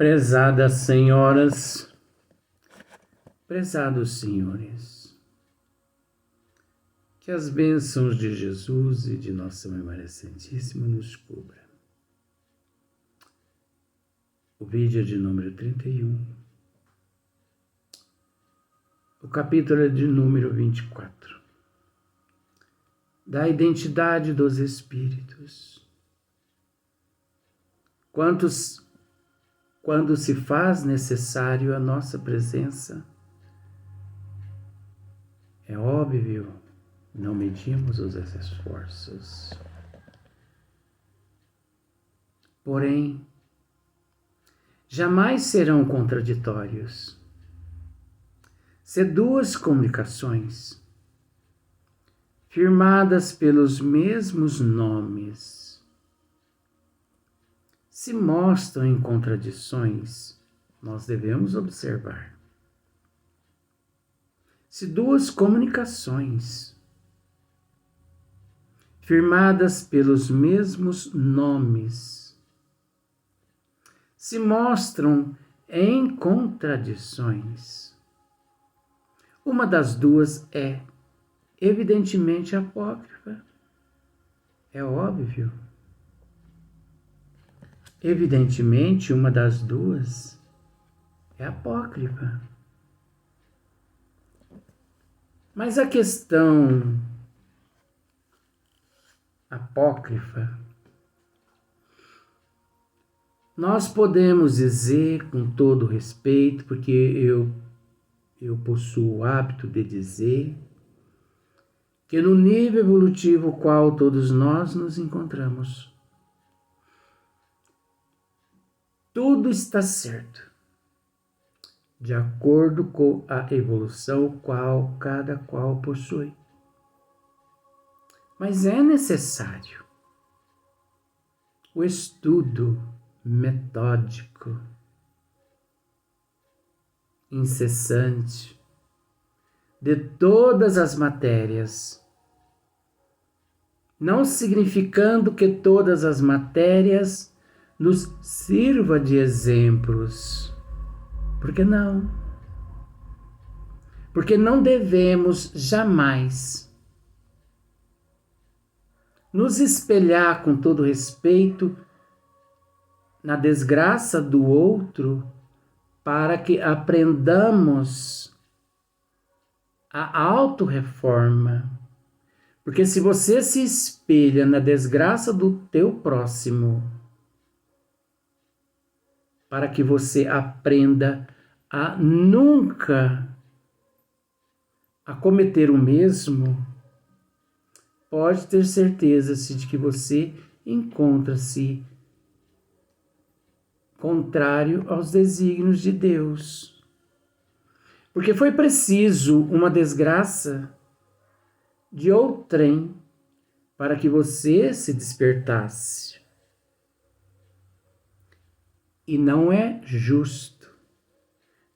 Prezadas senhoras, prezados senhores, que as bênçãos de Jesus e de Nossa Mãe Maria Santíssima nos cubra. O vídeo é de número 31. O capítulo é de número 24. Da identidade dos Espíritos. Quando se faz necessário a nossa presença, é óbvio, não medimos os esforços. Porém, jamais serão contraditórios. Se duas comunicações, firmadas pelos mesmos nomes, se mostram em contradições, nós devemos observar. Se duas comunicações, firmadas pelos mesmos nomes, se mostram em contradições, uma das duas é evidentemente apócrifa. É óbvio. Evidentemente, uma das duas é apócrifa. Mas a questão apócrifa, nós podemos dizer com todo respeito, porque eu possuo o hábito de dizer, que no nível evolutivo qual todos nós nos encontramos, tudo está certo, de acordo com a evolução qual cada qual possui. Mas é necessário o estudo metódico, incessante, de todas as matérias, não significando que todas as matérias nos sirva de exemplos. Por que não? Porque não devemos jamais nos espelhar com todo respeito na desgraça do outro para que aprendamos a autorreforma. Porque se você se espelha na desgraça do teu próximo, para que você aprenda a nunca a cometer o mesmo, pode ter certeza de que você encontra-se contrário aos desígnios de Deus. Porque foi preciso uma desgraça de outrem para que você se despertasse. E não é justo,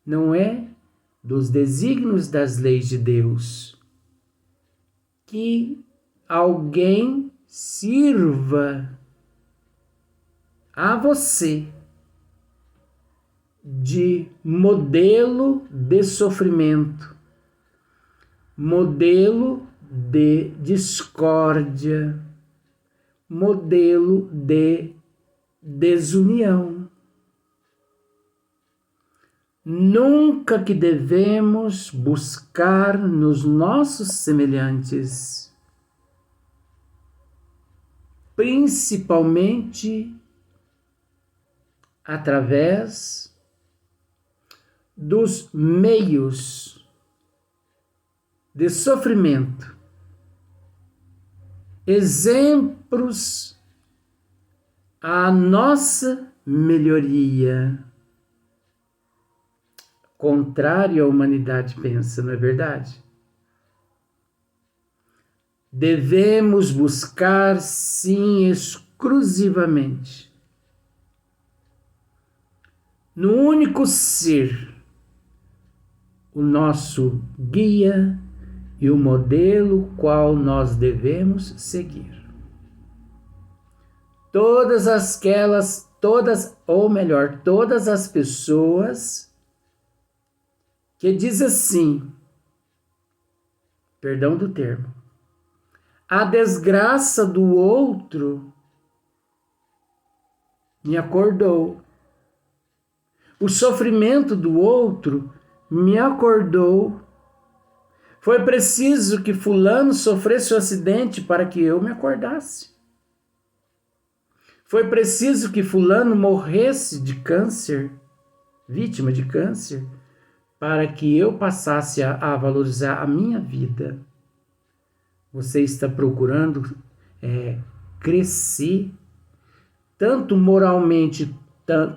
não é dos desígnios das leis de Deus que alguém sirva a você de modelo de sofrimento, modelo de discórdia, modelo de desunião. Nunca que devemos buscar nos nossos semelhantes, principalmente através dos meios de sofrimento, exemplos à nossa melhoria. Contrário à humanidade pensa, não é verdade? Devemos buscar, sim, exclusivamente no único ser, o nosso guia e o modelo qual nós devemos seguir. Todas todas as pessoas que dizem assim, perdão do termo, a desgraça do outro me acordou. O sofrimento do outro me acordou. Foi preciso que fulano sofresse um acidente para que eu me acordasse. Foi preciso que fulano morresse de câncer, vítima de câncer, para que eu passasse a valorizar a minha vida. Você está procurando crescer, tanto moralmente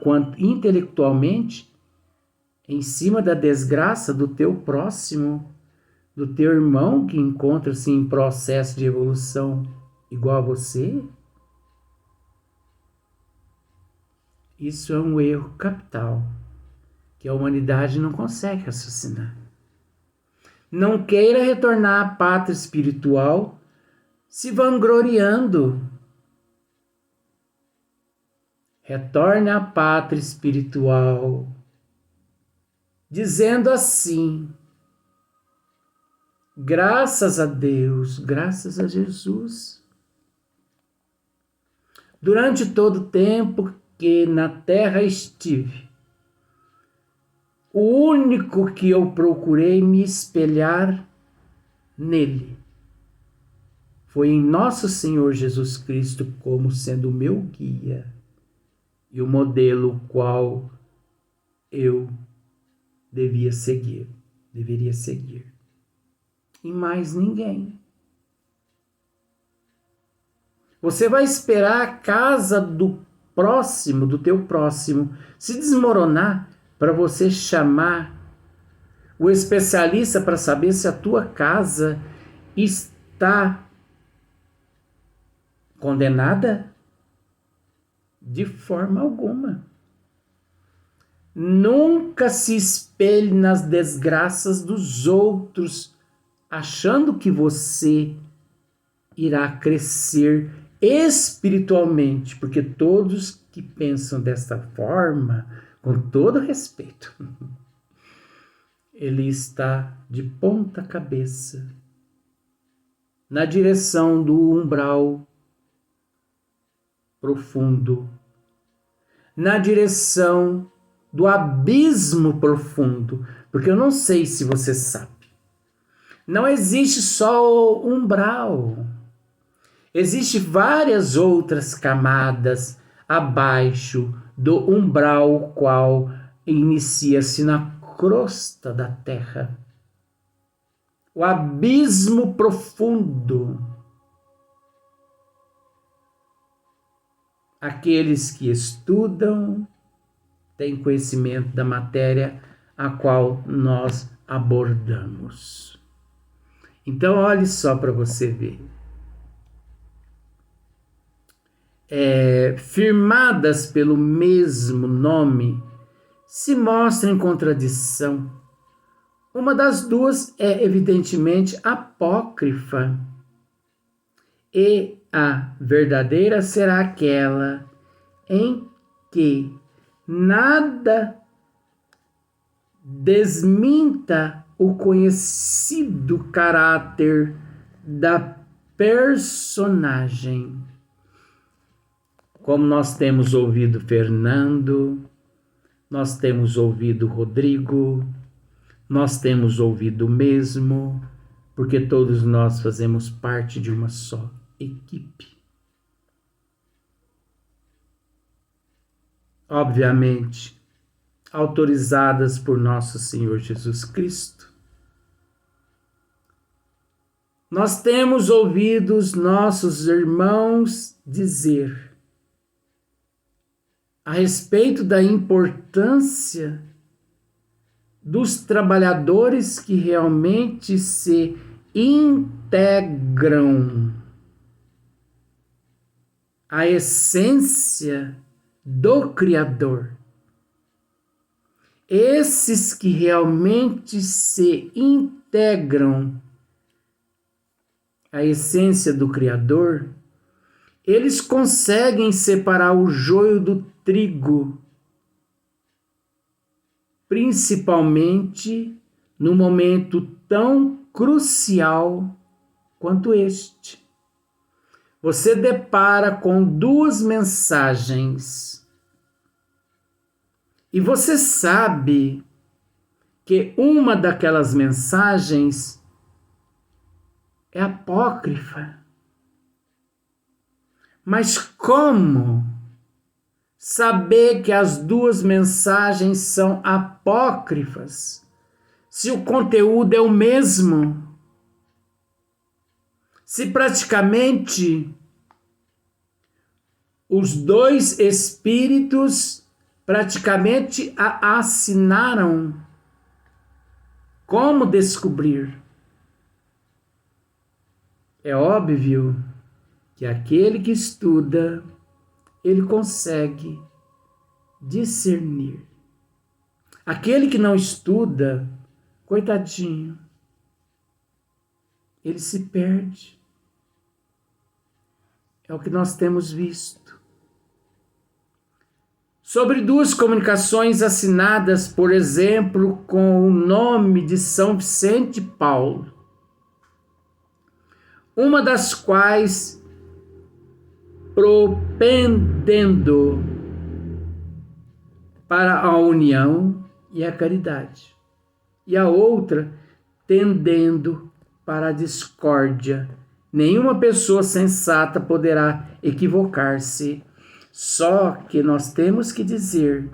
quanto intelectualmente, em cima da desgraça do teu próximo, do teu irmão que encontra-se em processo de evolução igual a você? Isso é um erro capital que a humanidade não consegue raciocinar. Não queira retornar à pátria espiritual se vangloriando. Retorne à pátria espiritual dizendo assim: graças a Deus, graças a Jesus. Durante todo o tempo que na terra estive, o único que eu procurei me espelhar nele foi em nosso Senhor Jesus Cristo como sendo o meu guia e o modelo qual eu deveria seguir. E mais ninguém. Você vai esperar a casa do próximo, do teu próximo, se desmoronar para você chamar o especialista para saber se a tua casa está condenada? De forma alguma. Nunca se espelhe nas desgraças dos outros, achando que você irá crescer espiritualmente, porque todos que pensam desta forma, com todo respeito, ele está de ponta cabeça na direção do umbral profundo, na direção do abismo profundo, porque eu não sei se você sabe, não existe só o umbral, existem várias outras camadas abaixo do umbral, qual inicia-se na crosta da terra, o abismo profundo. Aqueles que estudam têm conhecimento da matéria a qual nós abordamos. Então, olhe só para você ver. Firmadas pelo mesmo nome, se mostram em contradição. Uma das duas é evidentemente apócrifa, e a verdadeira será aquela em que nada desminta o conhecido caráter da personagem. Como nós temos ouvido Fernando, nós temos ouvido Rodrigo, nós temos ouvido mesmo, porque todos nós fazemos parte de uma só equipe. Obviamente, autorizadas por nosso Senhor Jesus Cristo. Nós temos ouvido os nossos irmãos dizer a respeito da importância dos trabalhadores que realmente se integram à essência do Criador. Esses que realmente se integram à essência do Criador, eles conseguem separar o joio do trigo, principalmente no momento tão crucial quanto este. Você depara com duas mensagens e você sabe que uma daquelas mensagens é apócrifa. Mas como saber que as duas mensagens são apócrifas, se o conteúdo é o mesmo? Se praticamente os dois espíritos praticamente a assinaram? Como descobrir? É óbvio que aquele que estuda, ele consegue discernir. Aquele que não estuda, coitadinho, ele se perde. É o que nós temos visto. Sobre duas comunicações assinadas, por exemplo, com o nome de São Vicente Paulo, uma das quais propendendo para a união e a caridade, e a outra tendendo para a discórdia. Nenhuma pessoa sensata poderá equivocar-se. Só que nós temos que dizer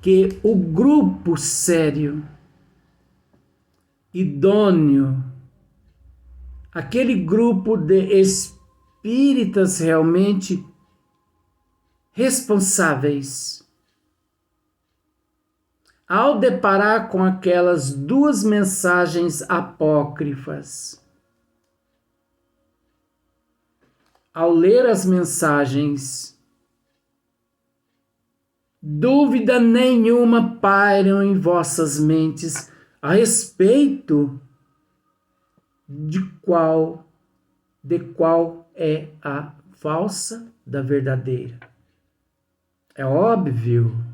que o grupo sério, idôneo, aquele grupo de espíritas realmente responsáveis, ao deparar com aquelas duas mensagens apócrifas, ao ler as mensagens, dúvida nenhuma pairam em vossas mentes a respeito de qual é a falsa da verdadeira. É óbvio.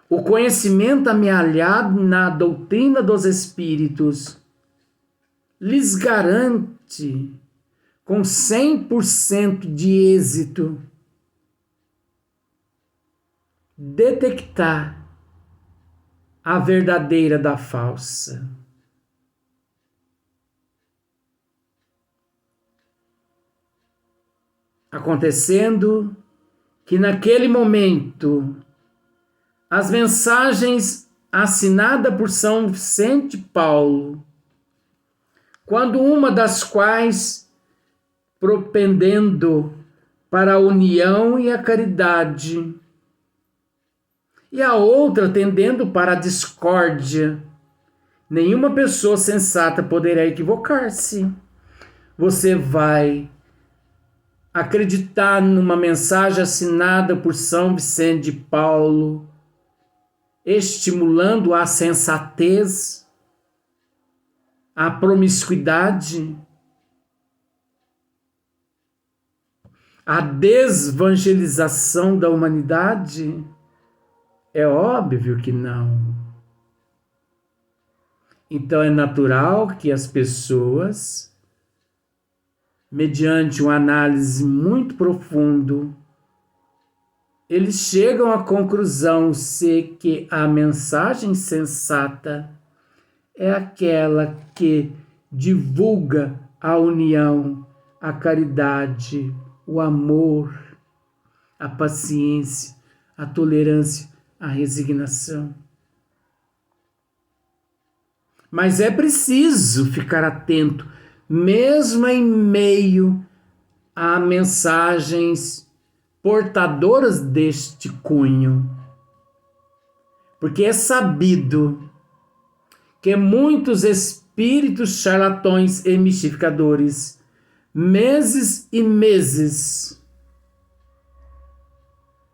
O conhecimento amealhado na doutrina dos espíritos lhes garante com 100% de êxito detectar a verdadeira da falsa. Acontecendo que naquele momento as mensagens assinadas por São Vicente Paulo, quando uma das quais propendendo para a união e a caridade, e a outra tendendo para a discórdia, nenhuma pessoa sensata poderá equivocar-se. Você vai acreditar numa mensagem assinada por São Vicente de Paulo, estimulando a sensatez, a promiscuidade, a desvangelização da humanidade? É óbvio que não. Então é natural que as pessoas, mediante uma análise muito profunda, eles chegam à conclusão que a mensagem sensata é aquela que divulga a união, a caridade, o amor, a paciência, a tolerância, a resignação. Mas é preciso ficar atento, mesmo em meio a mensagens portadoras deste cunho, porque é sabido que muitos espíritos charlatões e mistificadores, meses e meses,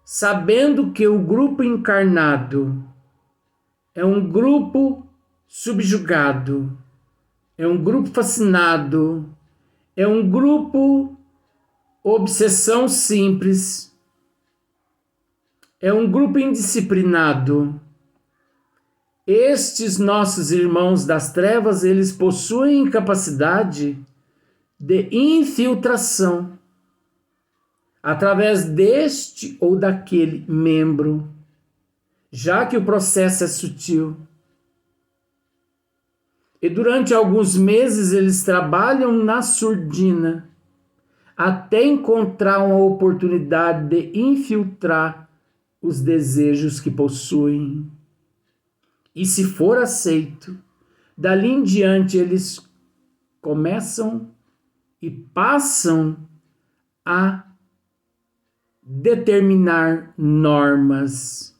sabendo que o grupo encarnado é um grupo subjugado, é um grupo fascinado, é um grupo obsessão simples, é um grupo indisciplinado. Estes nossos irmãos das trevas, eles possuem capacidade de infiltração através deste ou daquele membro, já que o processo é sutil. E durante alguns meses eles trabalham na surdina, até encontrar uma oportunidade de infiltrar os desejos que possuem. E se for aceito, dali em diante eles começam e passam a determinar normas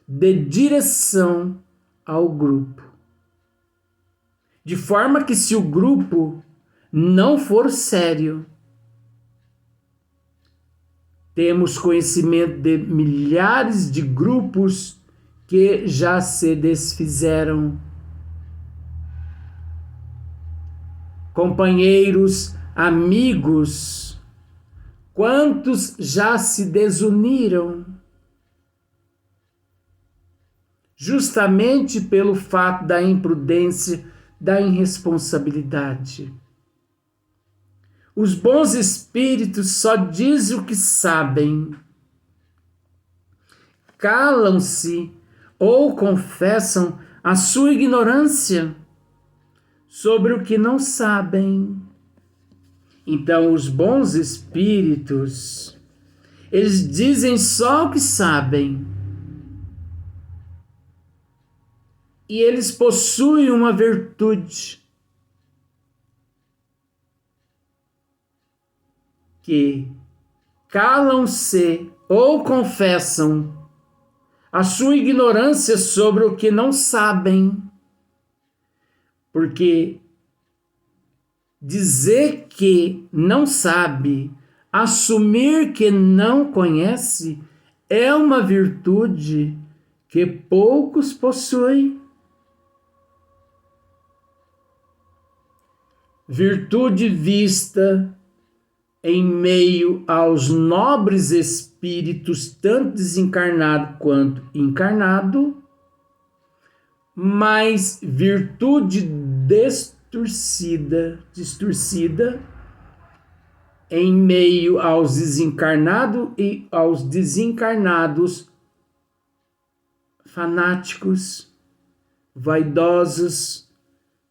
de direção ao grupo. De forma que, se o grupo não for sério, temos conhecimento de milhares de grupos que já se desfizeram. Companheiros, amigos, quantos já se desuniram? Justamente pelo fato da imprudência, da irresponsabilidade. Os bons espíritos só dizem o que sabem. Calam-se ou confessam a sua ignorância sobre o que não sabem. Então, os bons espíritos, eles dizem só o que sabem. E eles possuem uma virtude que calam-se ou confessam a sua ignorância sobre o que não sabem. Porque dizer que não sabe, assumir que não conhece, é uma virtude que poucos possuem. Virtude vista em meio aos nobres espíritos, tanto desencarnado quanto encarnado, mas virtude distorcida em meio aos desencarnados e aos desencarnados fanáticos, vaidosos,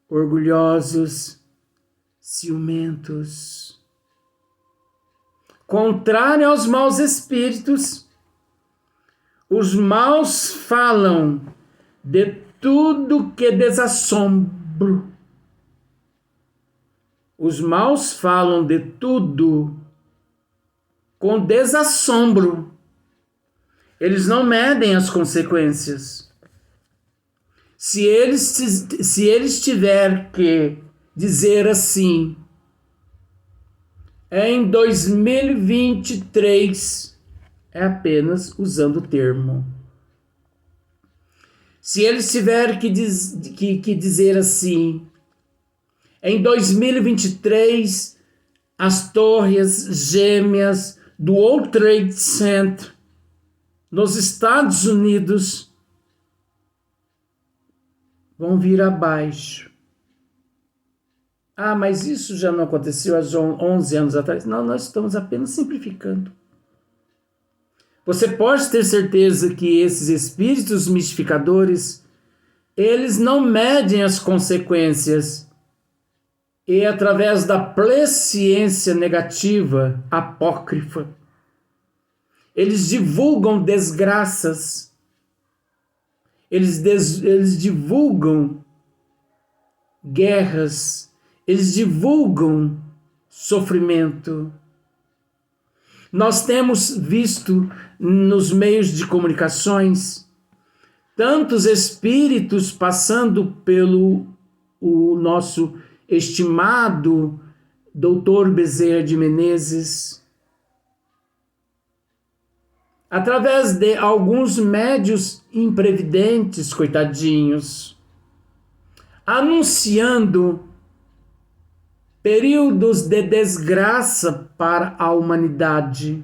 orgulhosos, ciumentos. Contrário aos maus espíritos, os maus falam de tudo que desassombro. Os maus falam de tudo com desassombro. Eles não medem as consequências. Se eles tiverem que dizer assim, em 2023, é apenas usando o termo. Se eles tiverem que dizer assim, em 2023, as torres gêmeas do World Trade Center nos Estados Unidos vão vir abaixo. Ah, mas isso já não aconteceu há 11 anos atrás? Não, nós estamos apenas simplificando. Você pode ter certeza que esses espíritos mistificadores, eles não medem as consequências. E através da presciência negativa, apócrifa, eles divulgam desgraças. Eles divulgam guerras. Eles divulgam sofrimento. Nós temos visto nos meios de comunicações tantos espíritos passando pelo o nosso estimado Dr. Bezerra de Menezes, através de alguns médios imprevidentes, coitadinhos, anunciando períodos de desgraça para a humanidade.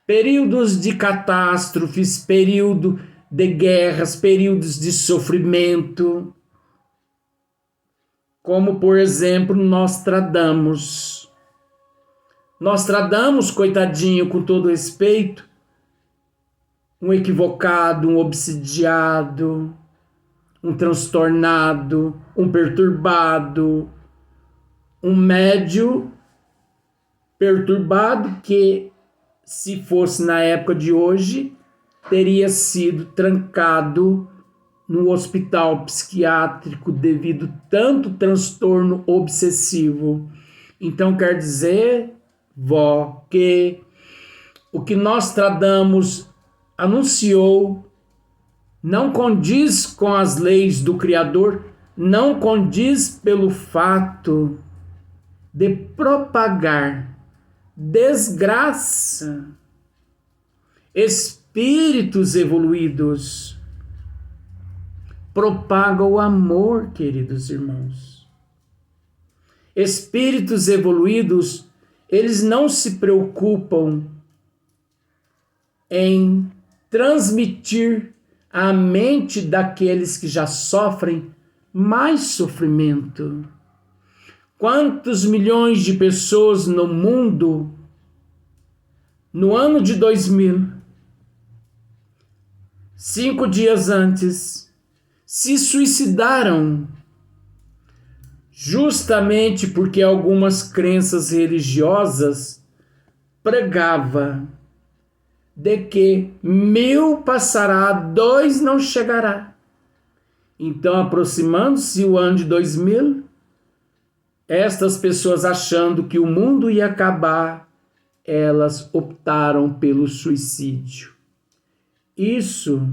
períodos de catástrofes, período de guerras, períodos de sofrimento, como, por exemplo, Nostradamus. Nostradamus, coitadinho, com todo respeito, um equivocado, um obsidiado, um transtornado, um perturbado, um médio perturbado que, se fosse na época de hoje, teria sido trancado no hospital psiquiátrico devido tanto transtorno obsessivo. Então quer dizer, vó, que o que Nostradamus anunciou não condiz com as leis do Criador, não condiz pelo fato de propagar desgraça. Espíritos evoluídos propagam o amor, queridos irmãos. Espíritos evoluídos, eles não se preocupam em transmitir à mente daqueles que já sofrem mais sofrimento. Quantos milhões de pessoas no mundo, no ano de 2000, 5 dias antes, se suicidaram, justamente porque algumas crenças religiosas pregavam de que 1000 passará, 2 não chegará. Então, aproximando-se o ano de 2000, estas pessoas, achando que o mundo ia acabar, elas optaram pelo suicídio. Isso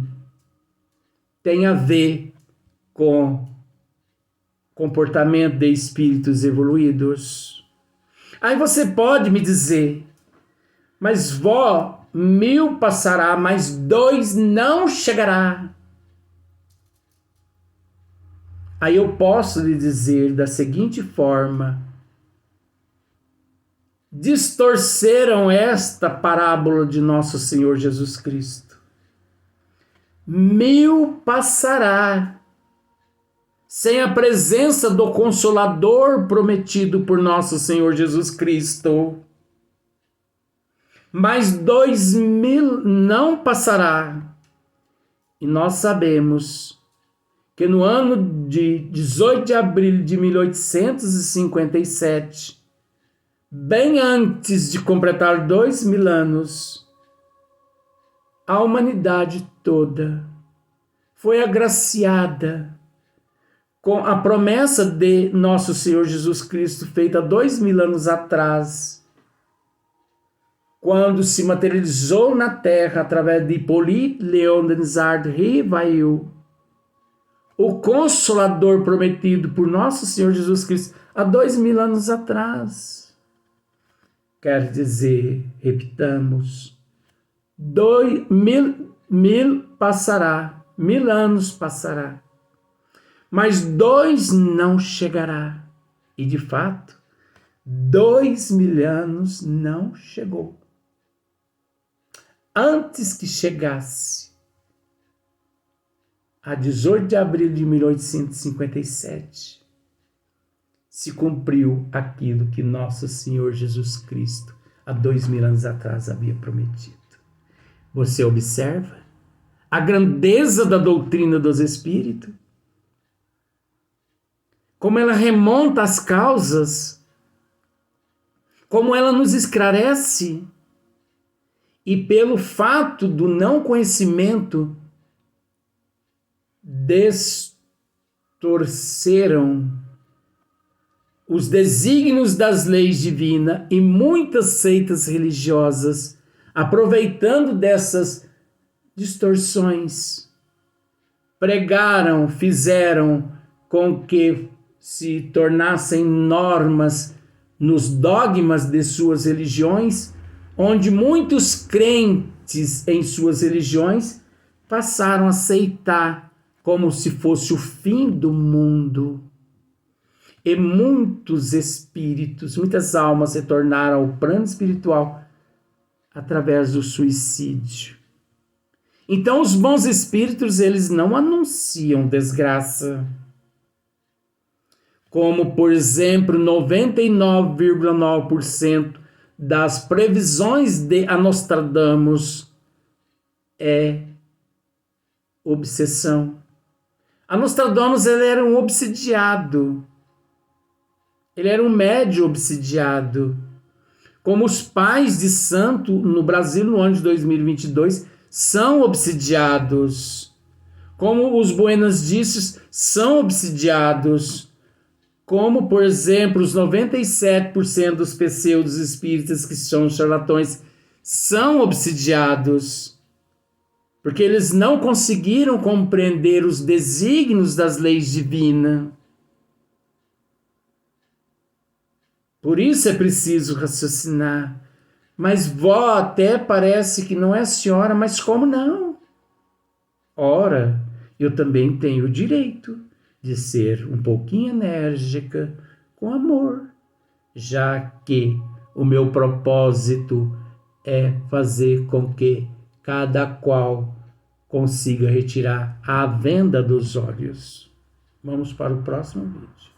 tem a ver com comportamento de espíritos evoluídos. Aí você pode me dizer, mas vó, 1000 passará, mas 2 não chegará. Aí eu posso lhe dizer da seguinte forma: distorceram esta parábola de nosso Senhor Jesus Cristo. 1000 passará, sem a presença do Consolador prometido por nosso Senhor Jesus Cristo. Mas 2000 não passará. E nós sabemos que no ano de 18 de abril de 1857, bem antes de completar 2000 anos, a humanidade toda foi agraciada com a promessa de nosso Senhor Jesus Cristo feita 2000 anos atrás, quando se materializou na Terra através de Hippolyte Léon Denisard Rivail, o Consolador prometido por nosso Senhor Jesus Cristo há 2000 anos atrás. Quer dizer, repitamos, 1000 passará, 1000 anos passará, mas 2 não chegará. E de fato, 2000 anos não chegou. Antes que chegasse, a 18 de abril de 1857, se cumpriu aquilo que nosso Senhor Jesus Cristo, há 2000 anos atrás, havia prometido. Você observa a grandeza da doutrina dos Espíritos? Como ela remonta as causas, como ela nos esclarece, e pelo fato do não conhecimento, distorceram os desígnios das leis divinas, e muitas seitas religiosas, aproveitando dessas distorções, pregaram, fizeram com que se tornassem normas nos dogmas de suas religiões, onde muitos crentes em suas religiões passaram a aceitar como se fosse o fim do mundo. E muitos espíritos, muitas almas retornaram ao plano espiritual através do suicídio. Então, os bons espíritos, eles não anunciam desgraça. Como, por exemplo, 99,9% das previsões de Nostradamus é obsessão. Nostradamus, ele era um obsidiado. Ele era um médium obsidiado. Como os pais de santo no Brasil no ano de 2022 são obsidiados. Como os Buenas Disses são obsidiados. Como, por exemplo, os 97% dos pseudos espíritas que são charlatões são obsidiados. Porque eles não conseguiram compreender os desígnios das leis divinas. Por isso é preciso raciocinar. Mas vó, até parece que não é a senhora, mas como não? Ora, eu também tenho o direito de ser um pouquinho enérgica com amor, já que o meu propósito é fazer com que cada qual consiga retirar a venda dos olhos. Vamos para o próximo vídeo.